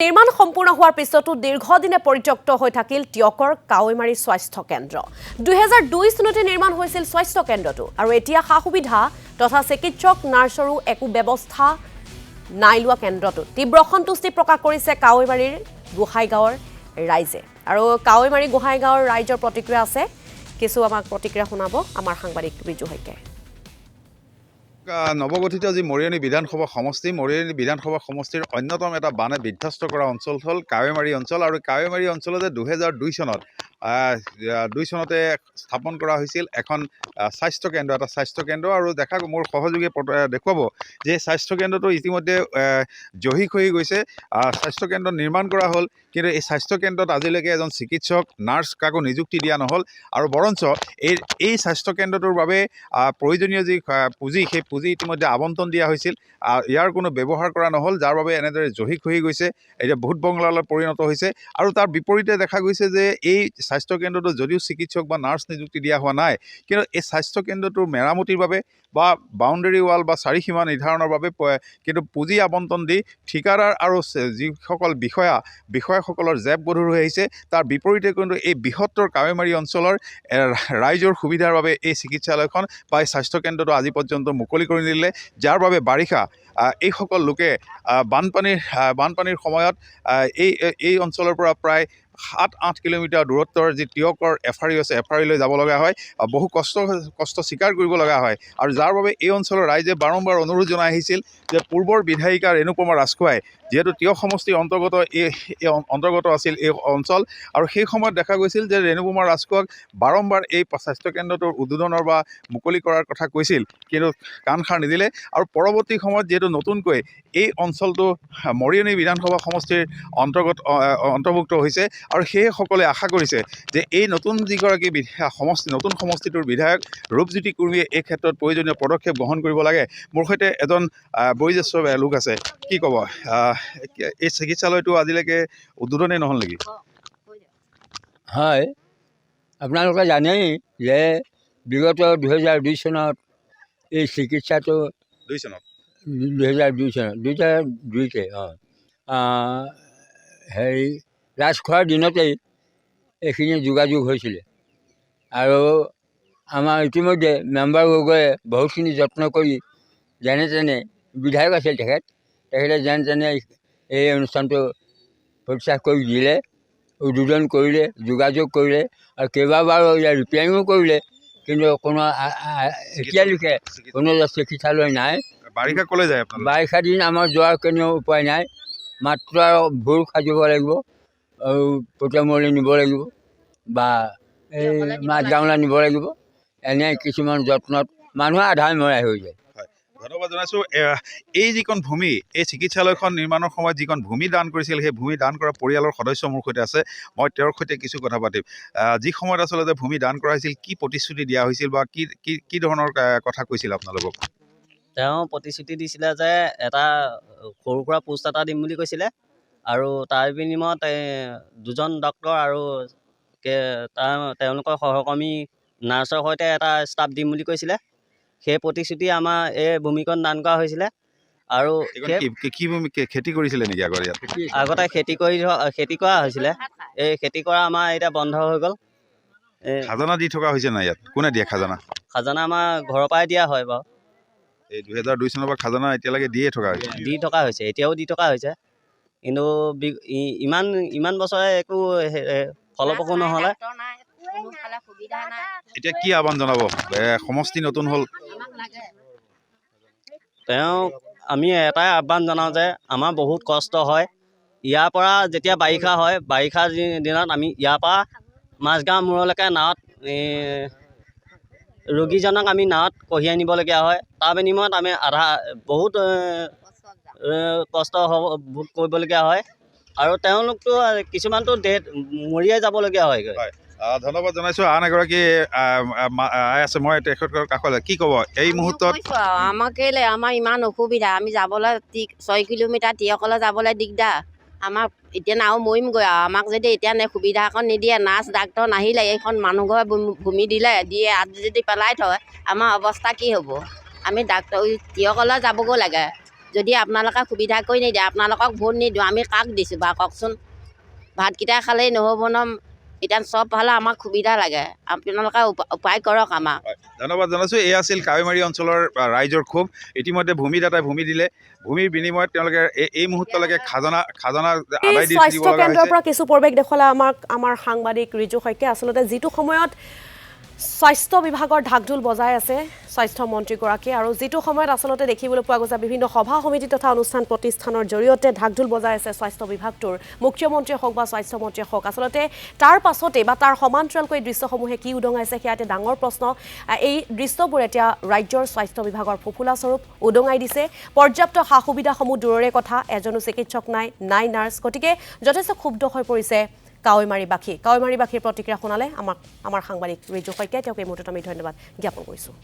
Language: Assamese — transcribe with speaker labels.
Speaker 1: নিৰ্মাণ সম্পূৰ্ণ হোৱাৰ পিছতো দীৰ্ঘদিনে পৰিত্যক্ত হৈ থাকিল টিয়কৰ কাৱৈমাৰী স্বাস্থ্য কেন্দ্ৰ 2002 চনতে নিৰ্মাণ হৈছিল স্বাস্থ্য কেন্দ্ৰটো আৰু এতিয়া সা-সুবিধা তথা চিকিৎসক নাৰ্ছৰো একো ব্যৱস্থা নাই লোৱা কেন্দ্ৰটো তীব্ৰ সন্তুষ্টি প্ৰকাশ কৰিছে কাৱৈমাৰীৰ গোহাইগাঁৱৰ ৰাইজে আৰু কাৱৈমাৰী গোহাইগাঁৱৰ ৰাইজৰ প্ৰতিক্ৰিয়া আছে কিছু আমাক প্ৰতিক্ৰিয়া শুনাব আমাৰ সাংবাদিক বিজু হৈকে
Speaker 2: নৱগঠিত যি মৰিয়নি বিধানসভা সমষ্টিৰ অন্যতম এটা বানে বিধ্বস্ত কৰা অঞ্চল হ'ল কাৱৈমাৰী অঞ্চল আৰু কাৱৈমাৰী অঞ্চলতে 2002 চনতে স্থাপন কৰা হৈছিল এখন স্বাস্থ্য কেন্দ্ৰ আৰু দেখা মোৰ সহযোগী দেখুৱাব যে স্বাস্থ্য কেন্দ্ৰটো ইতিমধ্যে জহিক হৈ গৈছে স্বাস্থ্য কেন্দ্ৰ নিৰ্মাণ কৰা হ'ল কিন্তু এই স্বাস্থ্য কেন্দ্ৰত আজিলৈকে এজন চিকিৎসক নাৰ্ছ কাকো নিযুক্তি দিয়া নহ'ল আৰু বৰঞ্চ এই স্বাস্থ্য কেন্দ্ৰটোৰ বাবে প্ৰয়োজনীয় যি পুঁজি সেই পুঁজি ইতিমধ্যে আবণ্টন দিয়া হৈছিল ইয়াৰ কোনো ব্যৱহাৰ কৰা নহ'ল যাৰ বাবে এনেদৰে জহিক হৈ গৈছে এতিয়া বহুত বংলালৈ পৰিণত হৈছে আৰু তাৰ বিপৰীতে দেখা গৈছে যে এই স্বাস্থ্য কেন্দ্ৰটো যদিও চিকিৎসক বা নাৰ্ছ নিযুক্তি দিয়া হোৱা নাই কিন্তু এই স্বাস্থ্য কেন্দ্ৰটোৰ মেৰামতিৰ বাবে বা বাউণ্ডেৰী ৱাল বা চাৰিসীমা নিৰ্ধাৰণৰ বাবে কিন্তু পুঁজি আবণ্টন দি ঠিকাদাৰ আৰু যিসকল বিষয়াসকলৰ জেপ গধুৰ হৈ আহিছে তাৰ বিপৰীতে কিন্তু এই বৃহত্তৰ কাৱৈমাৰী অঞ্চলৰ ৰাইজৰ সুবিধাৰ বাবে এই চিকিৎসালয়খন বা এই স্বাস্থ্য কেন্দ্ৰটো আজি পৰ্যন্ত মুকলি কৰি নিদিলে যাৰ বাবে বাৰিষা এইসকল লোকে বানপানীৰ সময়ত এই অঞ্চলৰ পৰা প্ৰায় 7-8 কিলোমিটাৰ দূৰত্বৰ যি টিয়কৰ এফআৰই আছে এফআৰইলৈ যাব লগা হয় বহু কষ্ট স্বীকাৰ কৰিব লগা হয় আৰু যাৰ বাবে এই অঞ্চলৰ ৰাইজে বাৰম্বাৰ অনুৰোধ জনাই আহিছিল যে পূৰ্বৰ বিধায়িকা ৰেণুকুমাৰ ৰাজখোৱাই যিহেতু টিয়ক সমষ্টিৰ অন্তৰ্গত আছিল এই অঞ্চল আৰু সেই সময়ত দেখা গৈছিল যে ৰেণুকুমাৰ ৰাজখোৱাক বাৰম্বাৰ এই স্বাস্থ্য কেন্দ্ৰটোৰ উদ্বোধনৰ বা মুকলি কৰাৰ কথা কৈছিল কিন্তু কাণসাৰ নিদিলে আৰু পৰৱৰ্তী সময়ত যিহেতু নতুনকৈ এই অঞ্চলটো মৰিয়নি বিধানসভা সমষ্টিৰ অন্তৰ্ভুক্ত হৈছে আৰু সেইসকলে আশা কৰিছে যে এই নতুন সমষ্টিটোৰ বিধায়ক ৰূপজ্যোতি কুৰ্মীয়ে এই ক্ষেত্ৰত প্ৰয়োজনীয় পদক্ষেপ গ্ৰহণ কৰিব লাগে মোৰ সৈতে এজন বয়োজ্যেষ্ঠ লোক আছে কি ক'ব এই চিকিৎসালয়টো আজিলৈকে উদ্বোধনেই নহ'ল নেকি
Speaker 3: হয় আপোনালোকে জানেই যে বিগত 2002 চনত এই চিকিৎসাটো 2002 চনত 2002তে হেৰি ৰাজখোৱাৰ দিনতেই এইখিনি যোগাযোগ হৈছিলে আৰু আমাৰ ইতিমধ্যে মেম্বাৰ গগৈয়ে বহুতখিনি যত্ন কৰি যেনে তেনে বিধায়ক আছিল তেখেতে যেনে তেনে এই অনুষ্ঠানটো প্ৰতিষ্ঠা কৰি দিলে উদ্বোধন কৰিলে যোগাযোগ কৰিলে আৰু কেইবাবাৰো ইয়াৰ ৰিপেয়াৰিঙো কৰিলে কিন্তু কোনো এতিয়ালৈকে কোনো চিকিৎসালয় নাই
Speaker 2: বাৰিষা ক'লৈ যায়
Speaker 3: বাৰিষা দিন আমাৰ যোৱাৰ কোনো উপায় নাই মাত্ৰ ভোৰ সাজিব লাগিব আৰু পটীয়ামূৰলৈ নিব লাগিব বা এই মাছগাঁৱলৈ নিব লাগিব এনে কিছুমান যত্নত মানুহে আধাই মৰাই হৈ যায়
Speaker 2: ধন্যবাদ জনাইছোঁ এই যিখন ভূমি এই চিকিৎসালয়খন নিৰ্মাণৰ সময়ত যিখন ভূমি দান কৰিছিল সেই ভূমি দান কৰা পৰিয়ালৰ সদস্য মোৰ সৈতে আছে মই তেওঁৰ সৈতে কিছু কথা পাতিম যি সময়ত আচলতে ভূমি দান কৰা হৈছিল কি প্ৰতিশ্ৰুতি দিয়া হৈছিল বা কি ধৰণৰ কথা কৈছিল আপোনালোকক
Speaker 4: তেওঁ প্ৰতিশ্ৰুতি দিছিলে যে এটা সৰু সুৰা পোষ্ট এটা দিম বুলি কৈছিলে আৰু তাৰ বিনিময়ত দুজন ডক্তৰ আৰু তেওঁলোকৰ সহকৰ্মী নাৰ্ছৰ সৈতে এটা ষ্টাফ দিম বুলি কৈছিলে সেই প্ৰতিশ্ৰুতি আমাৰ এই ভূমিকণ দান কৰা হৈছিলে আৰু
Speaker 2: খেতি কৰিছিলে নেকি
Speaker 4: আগতে খেতি কৰা হৈছিলে এই খেতি কৰা আমাৰ এতিয়া বন্ধ হৈ গ'ল
Speaker 2: খাজানা দি থকা হৈছে নাই ইয়াত কোনে দিয়ে
Speaker 4: খাজানা আমাৰ ঘৰৰ পৰাই দিয়া হয় বাৰু
Speaker 2: এই 2002 চনৰ পৰা খাজানা এতিয়ালৈকে দি থকা হৈছে
Speaker 4: এতিয়াও দি থকা হৈছে কিন্তু ইমান বছৰে একো ফলপ্ৰসূ নহ'লে
Speaker 2: এতিয়া কি আহ্বান জনাব সমষ্টি নতুন হ'ল
Speaker 4: আমি এটাই আহ্বান জনাওঁ যে আমাৰ বহুত কষ্ট হয় ইয়াৰ পৰা যেতিয়া বাৰিষা হয় বাৰিষা দিনত আমি ইয়াৰ পৰা মাছগাঁও মূৰলৈকে নাৱত ৰোগীজনক আমি নাৱত কঢ়িয়াই নিবলগীয়া হয় তাৰ বিনিময়ত আমি বহুত কষ্ট ভোগ কৰিবলগীয়া হয় আৰু তেওঁলোকতো কিছুমানতো মৰিয়াই যাবলগীয়া হয়গৈ
Speaker 2: ধন্যবাদ জনাইছোঁ আন এগৰাকী আছে মই তেখেতৰ কাষলৈ কি ক'ব এই মুহূৰ্তত
Speaker 5: আমাৰ ইমান অসুবিধা আমি যাবলৈ 6 কিলোমিটাৰ টিয়কলৈ যাবলৈ দিগদাৰ আমাক এতিয়া নাও মৰিমগৈ আৰু আমাক যদি এতিয়া সুবিধা অকণ নিদিয়ে নাৰ্ছ ডাক্তৰ নাহিলে এইখন মানুহ ঘৰে ভূমি দিয়ে আজি যদি পেলাই থয় আমাৰ অৱস্থা কি হ'ব আমি টিয়কলৈ যাবগৈ লাগে যদি আপোনালোকে সুবিধা কৰি নিদিয়ে আপোনালোকক ভোট নিদিওঁ আমি কাক দিছোঁ বাৰু কওকচোন ভাতকেইটা খালেই নহ'ব ন এতিয়া চব ফালে আমাক সুবিধা লাগে আপোনালোকে উপায় কৰক আমাক
Speaker 2: ধন্যবাদ জনাইছোঁ এই আছিল কাৱৈমাৰী অঞ্চলৰ ৰাইজৰ ক্ষোভ ইতিমধ্যে ভূমিদাতাই ভূমি দিলে ভূমিৰ বিনিময়ত তেওঁলোকে এই মুহূৰ্তলৈকে খাজনা আদায় দি দিব
Speaker 1: স্বাস্থ্য
Speaker 2: লগা
Speaker 1: কেন্দ্ৰৰ
Speaker 2: হৈছে
Speaker 1: পৰা কিছু পৰিৱেশ দেখুৱালে আমাৰ সাংবাদিক ৰিজু শইকীয়া আচলতে যিটো সময়ত স্বাস্থ্য বিভাগৰ ঢাকঢোল বজাই আছে স্বাস্থ্য মন্ত্ৰীগৰাকীয়ে আৰু যিটো সময়ত আচলতে দেখিবলৈ পোৱা গৈছে বিভিন্ন সভা সমিতি তথা অনুষ্ঠান প্ৰতিষ্ঠানৰ জৰিয়তে ঢাকঢোল বজাই আছে স্বাস্থ্য বিভাগটোৰ মুখ্যমন্ত্ৰীয়ে হওক বা স্বাস্থ্যমন্ত্ৰীয়ে হওক আচলতে তাৰ পাছতে বা তাৰ সমান্তৰালকৈ দৃশ্যসমূহে কি উদঙাইছে সেয়া এটা ডাঙৰ প্ৰশ্ন এই দৃশ্যবোৰ এতিয়া ৰাজ্যৰ স্বাস্থ্য বিভাগৰ ফুফুলা স্বৰূপ উদঙাই দিছে পৰ্যাপ্ত সা সুবিধাসমূহ দূৰৰে কথা এজনো চিকিৎসক নাই নাৰ্ছ গতিকে যথেষ্ট ক্ষুব্ধ হৈ পৰিছে কাৱৈমাৰীবাসীৰ প্ৰতিক্ৰিয়া শুনালে আমাৰ সাংবাদিক ৰিজু শইকীয়াই তেওঁক এই মুহূৰ্তত আমি ধন্যবাদ জ্ঞাপন কৰিছোঁ